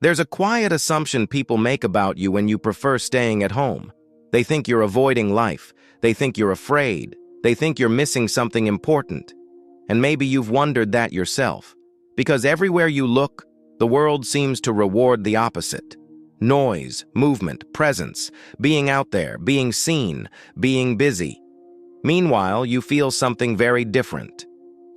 There's a quiet assumption people make about you when you prefer staying at home. They think you're avoiding life. They think you're afraid. They think you're missing something important. And maybe you've wondered that yourself. Because everywhere you look, the world seems to reward the opposite. Noise, movement, presence, being out there, being seen, being busy. Meanwhile, you feel something very different.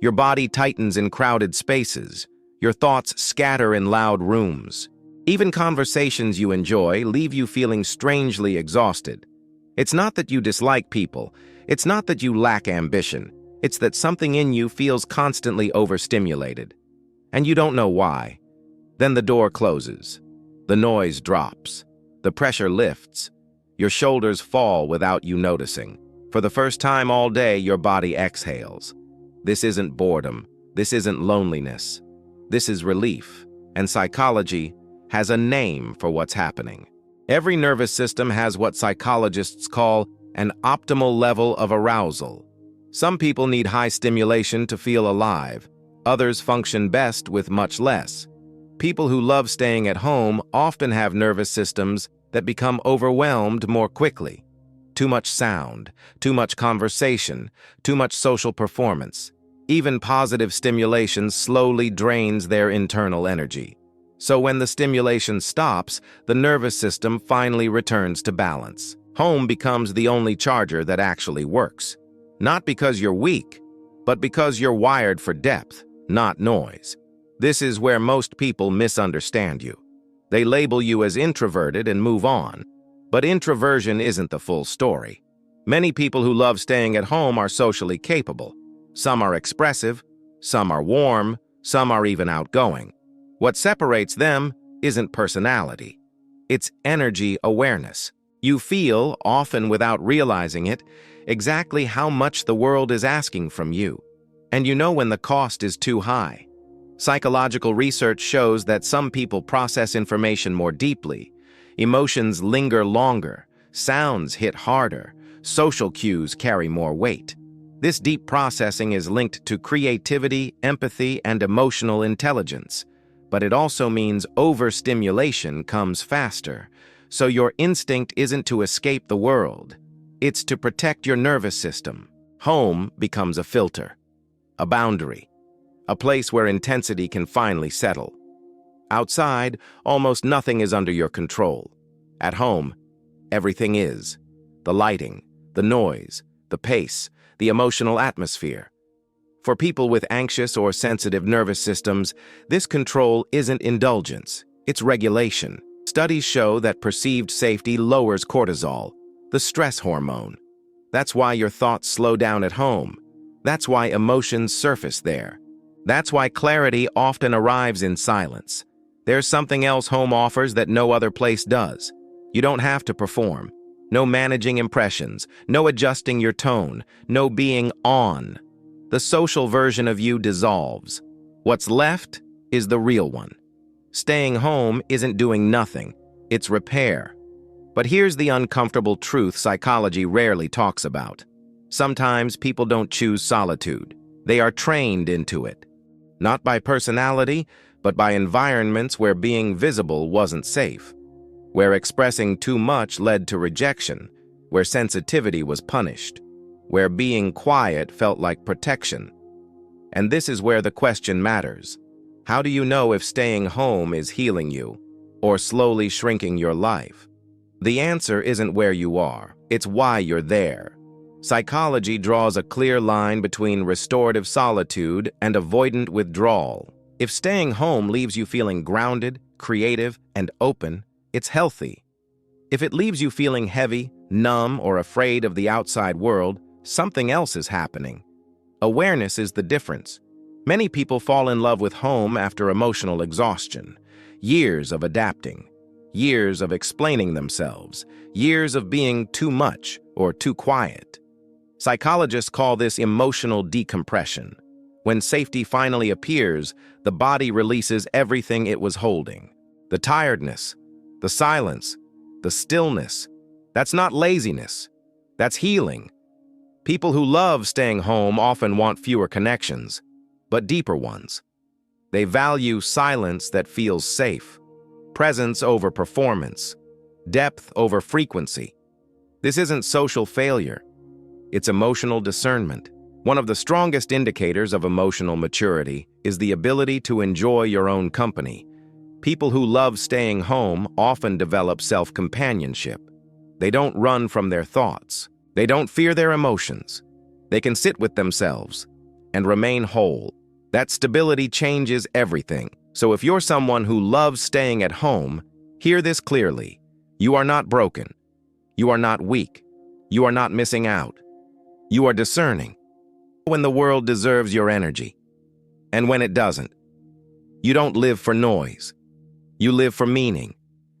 Your body tightens in crowded spaces. Your thoughts scatter in loud rooms. Even conversations you enjoy leave you feeling strangely exhausted. It's not that you dislike people. It's not that you lack ambition. It's that something in you feels constantly overstimulated. And you don't know why. Then the door closes. The noise drops. The pressure lifts. Your shoulders fall without you noticing. For the first time all day, your body exhales. This isn't boredom. This isn't loneliness. This is relief. And psychology has a name for what's happening. Every nervous system has what psychologists call an optimal level of arousal. Some people need high stimulation to feel alive. Others function best with much less. People who love staying at home often have nervous systems that become overwhelmed more quickly. Too much sound, too much conversation, too much social performance. Even positive stimulation slowly drains their internal energy. So when the stimulation stops, the nervous system finally returns to balance. Home becomes the only charger that actually works. Not because you're weak, but because you're wired for depth, not noise. This is where most people misunderstand you. They label you as introverted and move on. But introversion isn't the full story. Many people who love staying at home are socially capable. Some are expressive, some are warm, some are even outgoing. What separates them isn't personality. It's energy awareness. You feel, often without realizing it, exactly how much the world is asking from you. And you know when the cost is too high. Psychological research shows that some people process information more deeply. Emotions linger longer. Sounds hit harder. Social cues carry more weight. This deep processing is linked to creativity, empathy, and emotional intelligence. But it also means overstimulation comes faster. So your instinct isn't to escape the world. It's to protect your nervous system. Home becomes a filter, a boundary, a place where intensity can finally settle. Outside, almost nothing is under your control. At home, everything is. The lighting, the noise, the pace, the emotional atmosphere. For people with anxious or sensitive nervous systems, this control isn't indulgence, it's regulation. Studies show that perceived safety lowers cortisol, the stress hormone. That's why your thoughts slow down at home. That's why emotions surface there. That's why clarity often arrives in silence. There's something else home offers that no other place does. You don't have to perform. No managing impressions, no adjusting your tone, no being on. The social version of you dissolves. What's left is the real one. Staying home isn't doing nothing, it's repair. But here's the uncomfortable truth psychology rarely talks about. Sometimes people don't choose solitude. They are trained into it. Not by personality, but by environments where being visible wasn't safe. Where expressing too much led to rejection. Where sensitivity was punished. Where being quiet felt like protection. And this is where the question matters. How do you know if staying home is healing you, or slowly shrinking your life? The answer isn't where you are, it's why you're there. Psychology draws a clear line between restorative solitude and avoidant withdrawal. If staying home leaves you feeling grounded, creative, and open, it's healthy. If it leaves you feeling heavy, numb, or afraid of the outside world, something else is happening. Awareness is the difference. Many people fall in love with home after emotional exhaustion. Years of adapting. Years of explaining themselves. Years of being too much or too quiet. Psychologists call this emotional decompression. When safety finally appears, the body releases everything it was holding. The tiredness, the silence, the stillness. That's not laziness. That's healing. People who love staying home often want fewer connections, but deeper ones. They value silence that feels safe, presence over performance, depth over frequency. This isn't social failure. It's emotional discernment. One of the strongest indicators of emotional maturity is the ability to enjoy your own company. People who love staying home often develop self-companionship. They don't run from their thoughts. They don't fear their emotions. They can sit with themselves and remain whole. That stability changes everything. So if you're someone who loves staying at home, hear this clearly. You are not broken. You are not weak. You are not missing out. You are discerning. When the world deserves your energy, and when it doesn't. You don't live for noise. You live for meaning.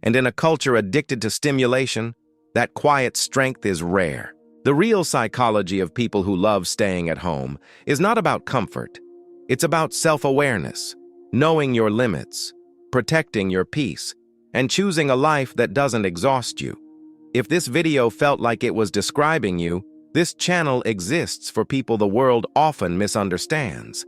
And in a culture addicted to stimulation, that quiet strength is rare. The real psychology of people who love staying at home is not about comfort. It's about self-awareness, knowing your limits, protecting your peace, and choosing a life that doesn't exhaust you. If this video felt like it was describing you, this channel exists for people the world often misunderstands.